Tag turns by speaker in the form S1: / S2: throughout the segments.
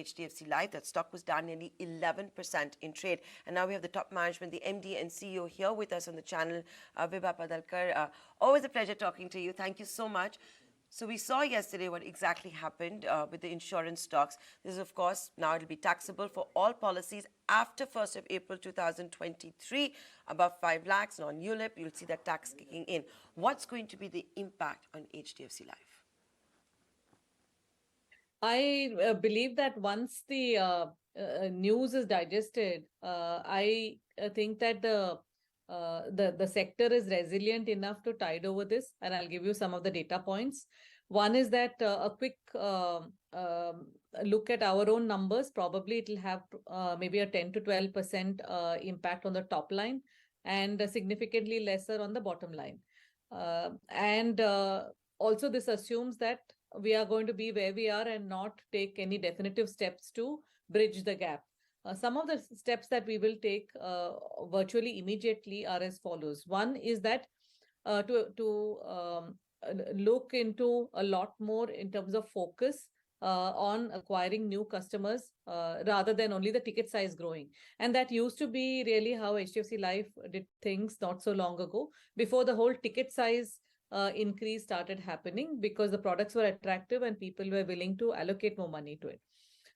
S1: HDFC Life. That stock was down nearly 11% in trade. And now we have the top management, the MD and CEO here with us on the channel, Vibha Padalkar. Always a pleasure talking to you. Thank you so much. So we saw yesterday what exactly happened with the insurance stocks. This is, of course, now it'll be taxable for all policies after 1st of April 2023, above 5 lakhs, non-ULIP. You'll see that tax kicking in. What's going to be the impact on HDFC Life?
S2: I believe that once the news is digested, I think that the sector is resilient enough to tide over this, and I'll give you some of the data points. One is that a quick look at our own numbers, probably it will have maybe a 10 to 12% impact on the top line and significantly lesser on the bottom line. Also this assumes that we are going to be where we are and not take any definitive steps to bridge the gap. Some of the steps that we will take virtually immediately are as follows. One is that to look into a lot more in terms of focus on acquiring new customers rather than only the ticket size growing. And that used to be really how HDFC Life did things not so long ago, before the whole ticket size increase started happening, because the products were attractive and people were willing to allocate more money to it.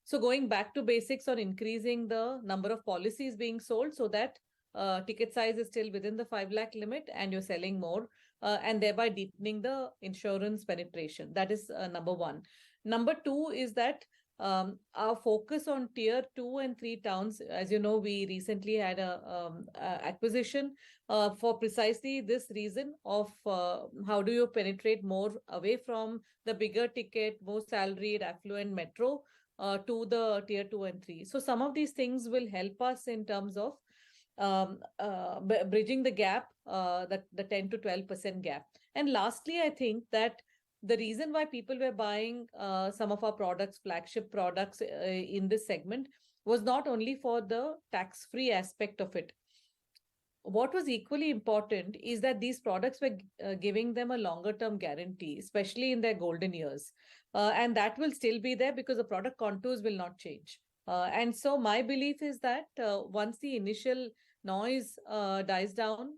S2: So going back to basics on increasing the number of policies being sold so that ticket size is still within the 5 lakh limit and you're selling more and thereby deepening the insurance penetration. That is number one. Number two is that our focus on tier 2 and 3 towns, as you know, we recently had a acquisition for precisely this reason of how do you penetrate more away from the bigger ticket, more salaried, affluent metro to the tier 2 and 3. So some of these things will help us in terms of bridging the gap, the 10 to 12% gap. And lastly, I think that the reason why people were buying some of our products, flagship products in this segment, was not only for the tax-free aspect of it. What was equally important is that these products were giving them a longer-term guarantee, especially in their golden years. And that will still be there because the product contours will not change. And so my belief is that once the initial noise dies down,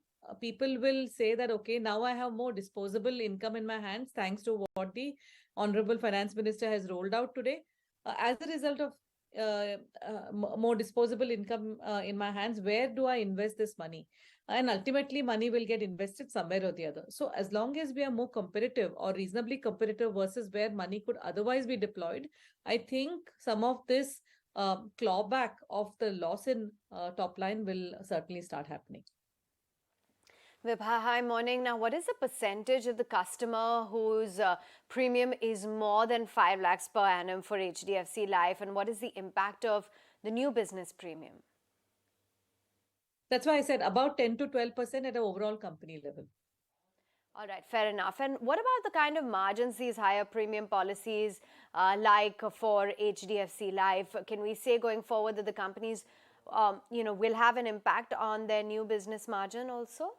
S2: people will say that, okay, now I have more disposable income in my hands, thanks to what the Honorable Finance Minister has rolled out today. As a result of more disposable income in my hands, where do I invest this money? And ultimately, money will get invested somewhere or the other. So as long as we are more competitive or reasonably competitive versus where money could otherwise be deployed, I think some of this clawback of the loss in top line will certainly start happening.
S3: Vibha, hi, morning. Now, what is the percentage of the customer whose premium is more than 5 lakhs per annum for HDFC Life, and what is the impact of the new business premium?
S2: That's why I said about 10 to 12% at an overall company level.
S3: All right, fair enough. And what about the kind of margins these higher premium policies like for HDFC Life? Can we say going forward that the companies will have an impact on their new business margin also?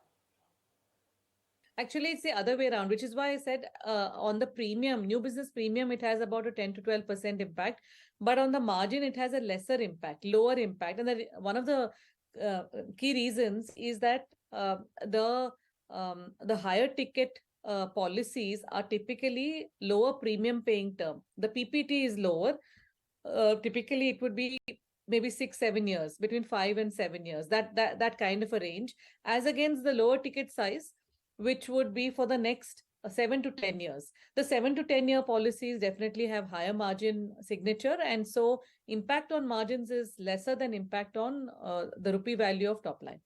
S2: Actually, it's the other way around, which is why I said on the premium, new business premium, it has about a 10 to 12% impact. But on the margin, it has a lesser impact, lower impact. And one of the key reasons is that the higher ticket policies are typically lower premium paying term. The PPT is lower. Typically, it would be maybe 6-7 years, between 5 and 7 years, that kind of a range, as against the lower ticket size, which would be for the next 7 to 10 years. The 7 to 10 year policies definitely have higher margin signature. And so impact on margins is lesser than impact on the rupee value of top line.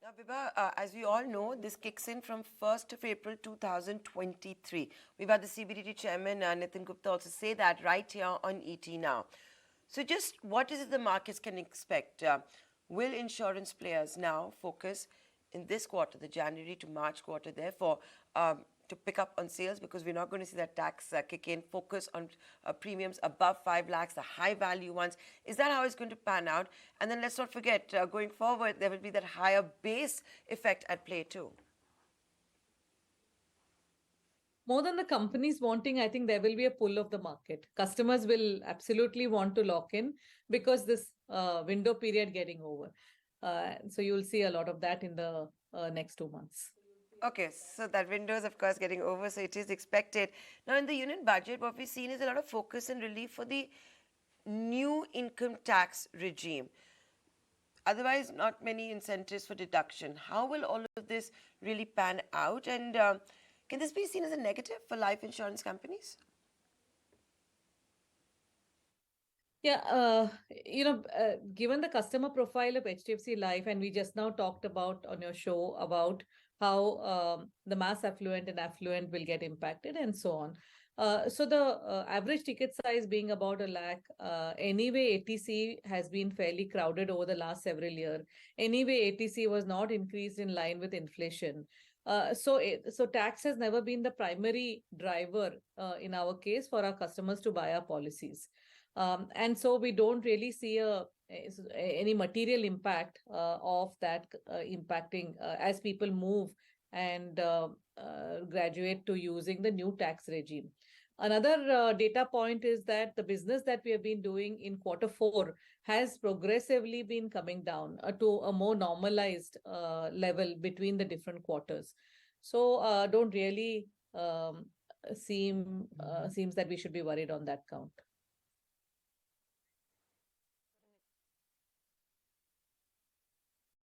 S1: Now, Vibha, as we all know, this kicks in from 1st of April 2023. We've had the CBDT chairman, Nitin Gupta, also say that right here on ET Now. So just what is it the markets can expect? Will insurance players now focus in this quarter, the January to March quarter, therefore, to pick up on sales, because we're not going to see that tax kick in, focus on premiums above 5 lakhs, the high value ones? Is that how it's going to pan out? And then let's not forget, going forward, there will be that higher base effect at play too.
S2: more than the companies wanting, I think there will be a pull of the market. Customers will absolutely want to lock in because this window period getting over. So you'll see a lot of that in the next 2 months.
S1: Okay, so that window is of course getting over, so it is expected. Now, in the union budget, what we've seen is a lot of focus and relief for the new income tax regime. Otherwise, not many incentives for deduction. How will all of this really pan out? And can this be seen as a negative for life insurance companies?
S2: Yeah, given the customer profile of HDFC Life, and we just now talked about on your show about how the mass affluent and affluent will get impacted and so on. So the average ticket size being about 1 lakh, anyway, ATC has been fairly crowded over the last several years. Anyway, ATC was not increased in line with inflation. So tax has never been the primary driver in our case for our customers to buy our policies. And so we don't really see any material impact of that impacting as people move and graduate to using the new tax regime. Another data point is that the business that we have been doing in Q4 has progressively been coming down to a more normalized level between the different quarters. So don't really seems that we should be worried on that count.